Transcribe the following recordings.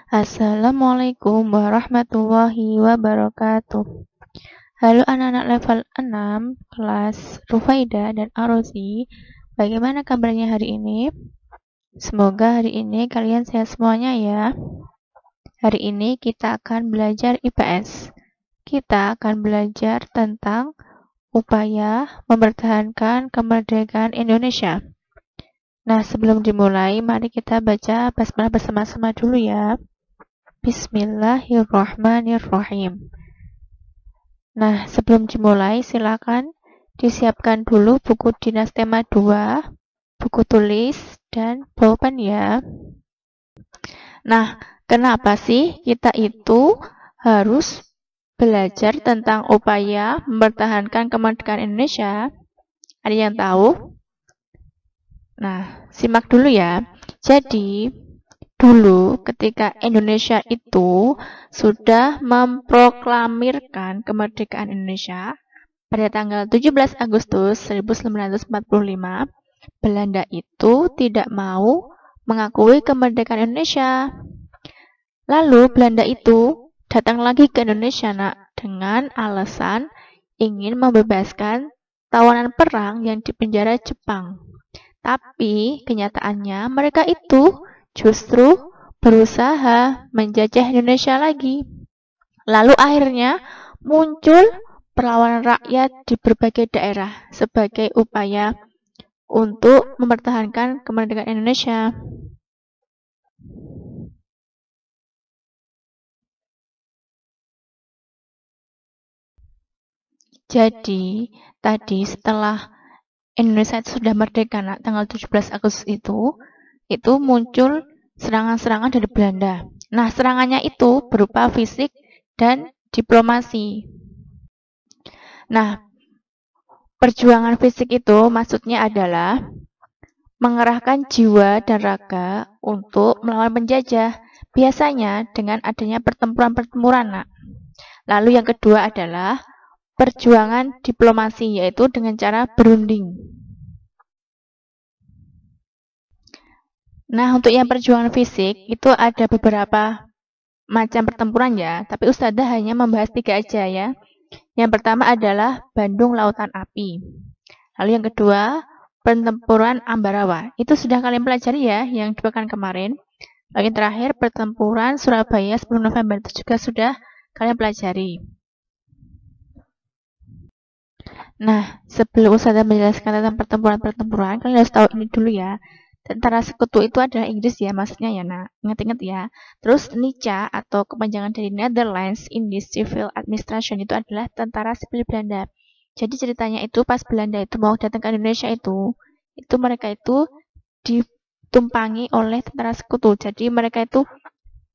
Assalamualaikum warahmatullahi wabarakatuh. Halo anak-anak level 6, kelas Rufaida dan Arozi. Bagaimana kabarnya hari ini? Semoga hari ini kalian sehat semuanya ya. Hari ini kita akan belajar IPS. Kita akan belajar tentang upaya mempertahankan kemerdekaan Indonesia. Nah, sebelum dimulai, mari kita baca basmalah bersama-sama dulu ya. Bismillahirrahmanirrahim. Nah, sebelum dimulai, silakan disiapkan dulu buku dinas tema 2, buku tulis, dan pulpen ya. Nah, kenapa sih kita itu harus belajar tentang upaya mempertahankan kemerdekaan Indonesia? Ada yang tahu? Nah, simak dulu ya. Jadi, dulu ketika Indonesia itu sudah memproklamirkan kemerdekaan Indonesia pada tanggal 17 Agustus 1945, Belanda itu tidak mau mengakui kemerdekaan Indonesia. Lalu Belanda itu datang lagi ke Indonesia dengan alasan ingin membebaskan tawanan perang yang dipenjara Jepang. Tapi kenyataannya mereka itu justru berusaha menjajah Indonesia lagi. Lalu akhirnya muncul perlawanan rakyat di berbagai daerah sebagai upaya untuk mempertahankan kemerdekaan Indonesia. Jadi, tadi setelah Indonesia sudah merdeka tanggal 17 Agustus itu muncul serangan-serangan dari Belanda. Nah, serangannya itu berupa fisik dan diplomasi. Nah, perjuangan fisik itu maksudnya adalah mengerahkan jiwa dan raga untuk melawan penjajah, biasanya dengan adanya pertempuran-pertempuran. Lalu yang kedua adalah perjuangan diplomasi, yaitu dengan cara berunding. Nah, untuk yang perjuangan fisik itu ada beberapa macam pertempuran ya, tapi Ustazah hanya membahas 3 aja ya. Yang pertama adalah Bandung Lautan Api. Lalu yang kedua, pertempuran Ambarawa. Itu sudah kalian pelajari ya, yang 2 pekan kemarin. Lalu yang terakhir, pertempuran Surabaya 10 November. Itu juga sudah kalian pelajari. Nah, sebelum Ustazah menjelaskan tentang pertempuran-pertempuran, kalian harus tahu ini dulu ya. Tentara Sekutu itu adalah Inggris ya, maksudnya ya, ingat-ingat ya. Terus NICA atau kepanjangan dari Netherlands Indies Civil Administration itu adalah tentara sipil Belanda. Jadi ceritanya itu pas Belanda itu mau datang ke Indonesia itu mereka itu ditumpangi oleh tentara Sekutu. Jadi mereka itu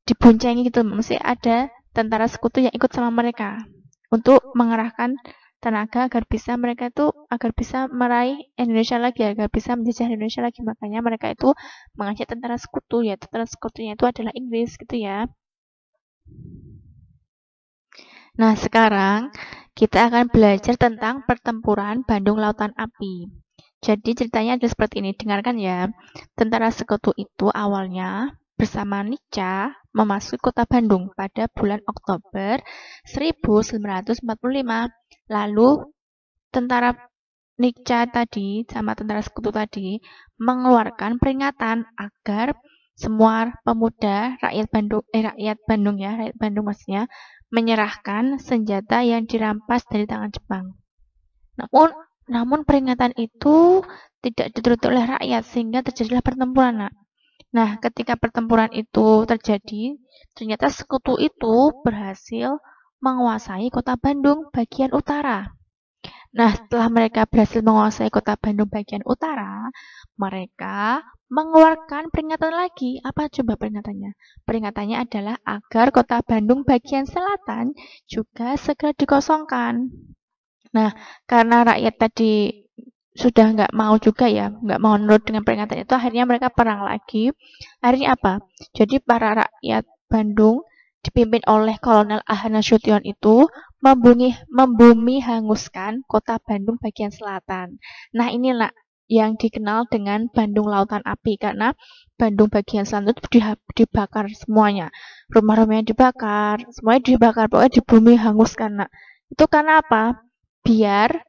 diboncengi gitu, mesti ada tentara Sekutu yang ikut sama mereka untuk mengerahkan tenaga agar bisa meraih Indonesia lagi, agar bisa menjajah Indonesia lagi. Makanya mereka itu mengajak tentara Sekutu, ya tentara Sekutunya itu adalah Inggris gitu ya. Nah, sekarang kita akan belajar tentang pertempuran Bandung Lautan Api. Jadi ceritanya ada seperti ini, dengarkan ya. Tentara Sekutu itu awalnya bersama NICA memasuki kota Bandung pada bulan Oktober 1945. Lalu tentara NICA tadi sama tentara Sekutu tadi mengeluarkan peringatan agar semua pemuda rakyat Bandung maksudnya menyerahkan senjata yang dirampas dari tangan Jepang. Namun peringatan itu tidak dituruti oleh rakyat sehingga terjadilah pertempuran. Nah, ketika pertempuran itu terjadi, ternyata Sekutu itu berhasil menguasai kota Bandung bagian utara. Nah, setelah mereka berhasil menguasai kota Bandung bagian utara, mereka mengeluarkan peringatan lagi. Apa coba peringatannya? Peringatannya adalah agar kota Bandung bagian selatan juga segera dikosongkan. Nah, karena rakyat tadi sudah nggak mau juga ya, nggak mau nurut dengan peringatan itu, akhirnya mereka perang lagi. Akhirnya apa? Jadi para rakyat Bandung dipimpin oleh Kolonel A.H. Nasution itu membumi hanguskan kota Bandung bagian selatan. Nah, inilah yang dikenal dengan Bandung Lautan Api, karena Bandung bagian selatan itu dibakar semuanya. Rumah-rumahnya dibakar, semuanya dibakar, pokoknya di bumi hangus. Karena itu karena apa? Biar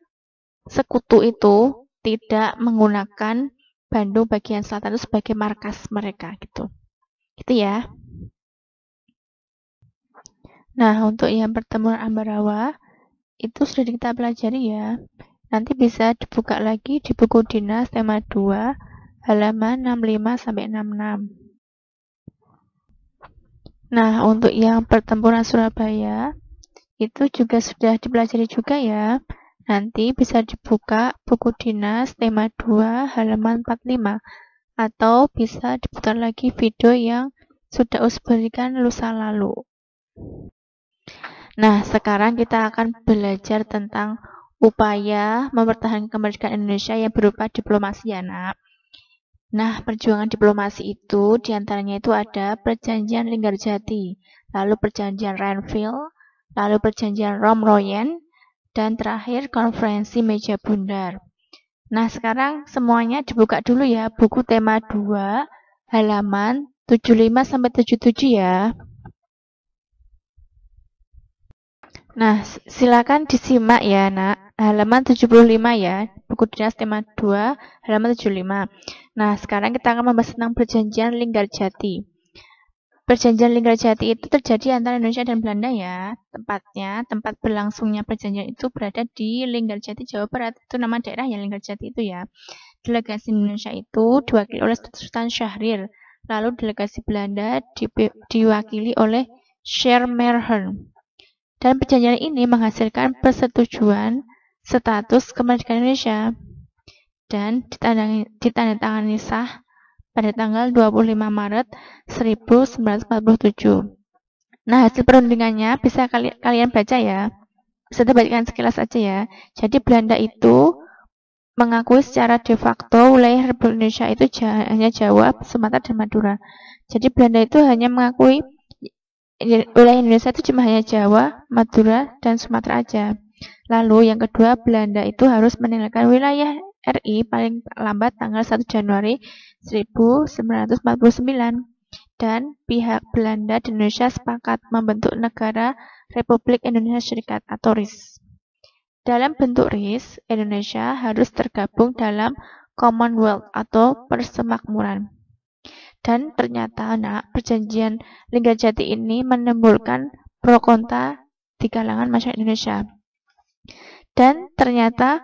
sekutu itu tidak menggunakan Bandung bagian selatan itu sebagai markas mereka gitu. Gitu ya. Nah, untuk yang pertemuan Ambarawa itu sudah kita pelajari ya. Nanti bisa dibuka lagi di buku dinas tema 2 halaman 65 sampai 66. Nah, untuk yang pertempuran Surabaya itu juga sudah dipelajari juga ya. Nanti bisa dibuka buku dinas tema 2 halaman 45 atau bisa diputar lagi video yang sudah Us berikan lusa lalu. Nah, sekarang kita akan belajar tentang upaya mempertahankan kemerdekaan Indonesia yang berupa diplomasi ya, Nak. Nah, perjuangan diplomasi itu diantaranya itu ada perjanjian Linggarjati, lalu perjanjian Renville, lalu perjanjian Romroyen, dan terakhir konferensi Meja Bundar. Nah, sekarang semuanya dibuka dulu ya, buku tema 2, halaman 75 sampai 77 ya. Nah, silakan disimak ya, Nak. Halaman 75 ya, buku dinas tema 2, halaman 75. Nah, sekarang kita akan membahas tentang perjanjian Linggarjati. Perjanjian Linggarjati itu terjadi antara Indonesia dan Belanda ya. Tempat berlangsungnya perjanjian itu berada di Linggarjati, Jawa Barat. Itu nama daerah ya, Linggarjati itu ya. Delegasi Indonesia itu diwakili oleh Sultan Syahrir. Lalu delegasi Belanda diwakili oleh Schermerhorn. Dan perjanjian ini menghasilkan persetujuan status kemerdekaan Indonesia dan ditandatangani sah pada tanggal 25 Maret 1947. Nah, hasil perundingannya bisa kalian baca ya. Bisa dibacakan sekilas aja ya. Jadi Belanda itu mengakui secara de facto wilayah Republik Indonesia itu hanya Jawa, Sumatera, dan Madura. Jadi Belanda itu hanya mengakui wilayah Indonesia itu cuma hanya Jawa, Madura, dan Sumatera aja. Lalu yang kedua, Belanda itu harus meninggalkan wilayah RI paling lambat tanggal 1 Januari 1949. Dan pihak Belanda dan Indonesia sepakat membentuk negara Republik Indonesia Serikat atau RIS. Dalam bentuk RIS, Indonesia harus tergabung dalam Commonwealth atau persemakmuran. Dan ternyata, Nak, perjanjian Linggarjati ini menimbulkan pro kontra di kalangan masyarakat Indonesia. Dan ternyata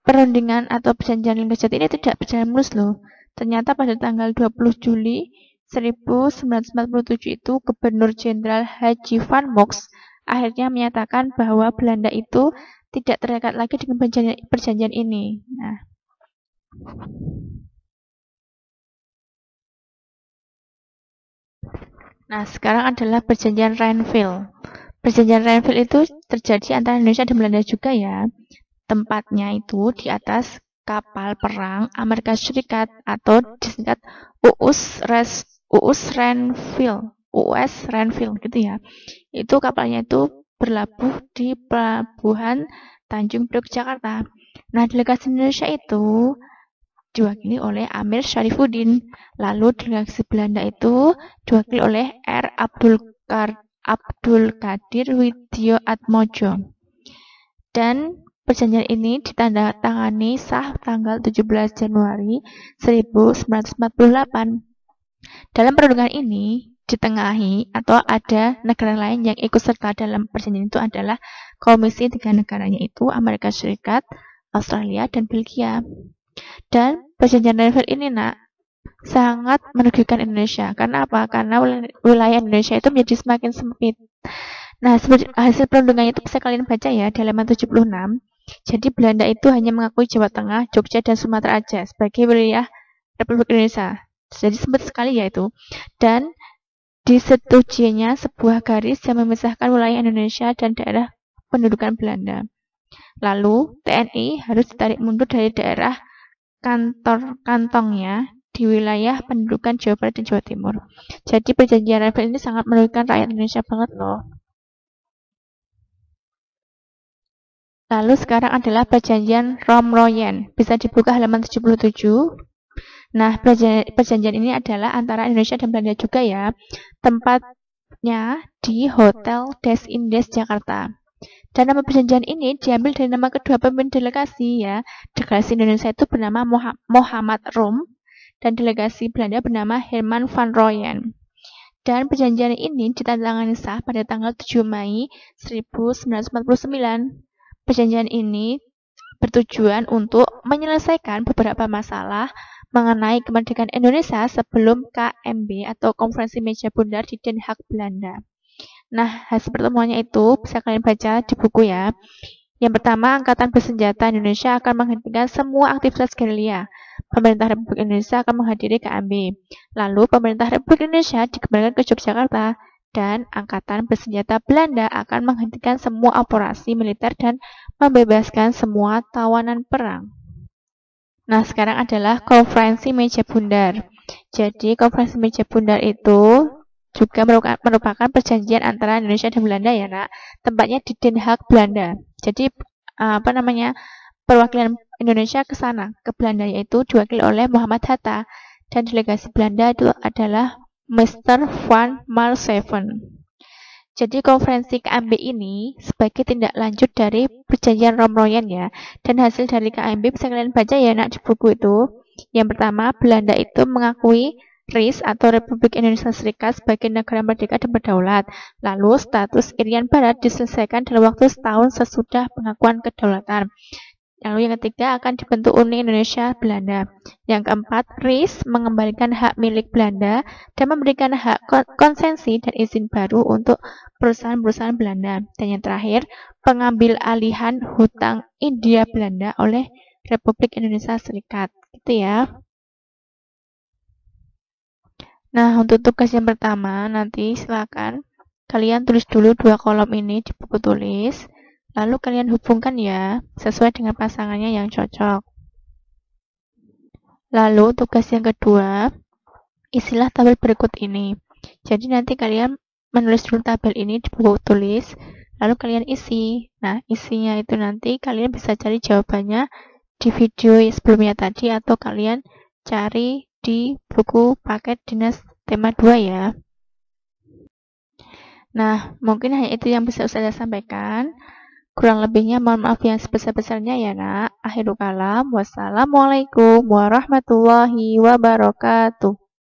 perundingan atau perjanjian Linggarjati ini tidak berjalan mulus loh. Ternyata pada tanggal 20 Juli 1947 itu Gubernur Jenderal Haji Van Mox akhirnya menyatakan bahwa Belanda itu tidak terikat lagi dengan perjanjian ini. Nah, sekarang adalah perjanjian Renville. Perjanjian Renville itu terjadi antara Indonesia dan Belanda juga ya. Tempatnya itu di atas kapal perang Amerika Serikat atau disingkat UUS Renville gitu ya. Itu kapalnya itu berlabuh di pelabuhan Tanjung Priok, Jakarta. Nah, delegasi Indonesia itu diwakili oleh Amir Syarifuddin. Lalu delegasi Belanda itu diwakili oleh R. Abdul Qadir Widyoatmojo. Dan perjanjian ini ditandatangani sah tanggal 17 Januari 1948. Dalam perundingan ini ditengahi atau ada negara lain yang ikut serta dalam perjanjian itu adalah Komisi 3 negaranya itu Amerika Serikat, Australia, dan Belgia. Dan perjanjian Renville ini, Nak, sangat merugikan Indonesia. Karena apa? Karena wilayah Indonesia itu menjadi semakin sempit. Nah, hasil perundingannya itu bisa kalian baca ya di halaman 76. Jadi Belanda itu hanya mengakui Jawa Tengah, Jogja, dan Sumatera aja sebagai wilayah Republik Indonesia. Jadi sempit sekali ya itu. Dan disetujuinya sebuah garis yang memisahkan wilayah Indonesia dan daerah pendudukan Belanda. Lalu TNI harus ditarik mundur dari daerah kantongnya di wilayah pendudukan Jawa Barat dan Jawa Timur. Jadi perjanjian Renville ini sangat merugikan rakyat Indonesia banget loh. Lalu sekarang adalah perjanjian Romroyen. Bisa dibuka halaman 77. Nah, perjanjian ini adalah antara Indonesia dan Belanda juga ya. Tempatnya di Hotel Des Indes Jakarta. Dan nama perjanjian ini diambil dari nama kedua pemimpin delegasi ya. Delegasi Indonesia itu bernama Muhammad Rum dan delegasi Belanda bernama Herman van Rooyen. Dan perjanjian ini ditandatangani sah pada tanggal 7 Mei 1949. Perjanjian ini bertujuan untuk menyelesaikan beberapa masalah mengenai kemerdekaan Indonesia sebelum KMB atau Konferensi Meja Bundar di Den Haag, Belanda. Nah, hasil pertemuannya itu bisa kalian baca di buku ya. Yang pertama, Angkatan Bersenjata Indonesia akan menghentikan semua aktivitas gerilya. Pemerintah Republik Indonesia akan menghadiri KMB. Lalu, Pemerintah Republik Indonesia dikembalikan ke Yogyakarta. Dan Angkatan Bersenjata Belanda akan menghentikan semua operasi militer dan membebaskan semua tawanan perang. Nah, sekarang adalah Konferensi Meja Bundar. Jadi, Konferensi Meja Bundar itu juga merupakan perjanjian antara Indonesia dan Belanda ya, Nak. Tempatnya di Den Haag, Belanda. Jadi, perwakilan Indonesia ke sana, ke Belanda, yaitu diwakili oleh Muhammad Hatta. Dan delegasi Belanda itu adalah Mr. Van Malseven. Jadi konferensi KMB ini sebagai tindak lanjut dari perjanjian Romroyen ya. Dan hasil dari KMB bisa kalian baca ya Nak di buku itu. Yang pertama, Belanda itu mengakui RIS atau Republik Indonesia Serikat sebagai negara merdeka dan berdaulat. Lalu status Irian Barat diselesaikan dalam waktu setahun sesudah pengakuan kedaulatan. Lalu yang ketiga akan dibentuk Uni Indonesia Belanda. Yang keempat, RIS mengembalikan hak milik Belanda dan memberikan hak konsensi dan izin baru untuk perusahaan-perusahaan Belanda. Dan yang terakhir, pengambil alihan hutang India Belanda oleh Republik Indonesia Serikat. Gitu ya. Nah, untuk tugas yang pertama, nanti silakan kalian tulis dulu 2 kolom ini di buku tulis. Lalu kalian hubungkan ya, sesuai dengan pasangannya yang cocok. Lalu tugas yang kedua, isilah tabel berikut ini. Jadi nanti kalian menulis dulu tabel ini di buku tulis, lalu kalian isi. Nah, isinya itu nanti kalian bisa cari jawabannya di video sebelumnya tadi atau kalian cari di buku paket dinas tema 2 ya. Nah, mungkin hanya itu yang bisa saya sampaikan. Kurang lebihnya mohon maaf yang sebesar-besarnya ya Nak. Akhirul kalam. Wassalamualaikum warahmatullahi wabarakatuh.